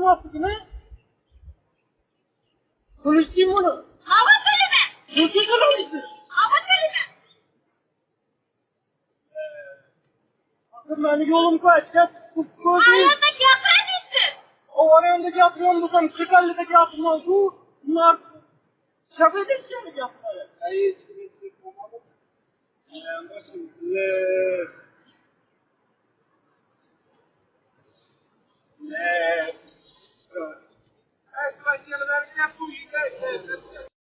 yaptı ne? Konuşayım bunu. Hava kelime. Nasıl konuşuyorsun? Hava kelime. Bakın beni yolum kaç. Gel. Ayağındaki yaprağı düştü. O arayandaki yaprağın bu kan. 40-50'deki yaprağın bu. Bunlar şaka edeceğim mi yaprağı? Hayır, şimdi olmadı. Nasıl? Let's go. As vai ter lugar que é fugir,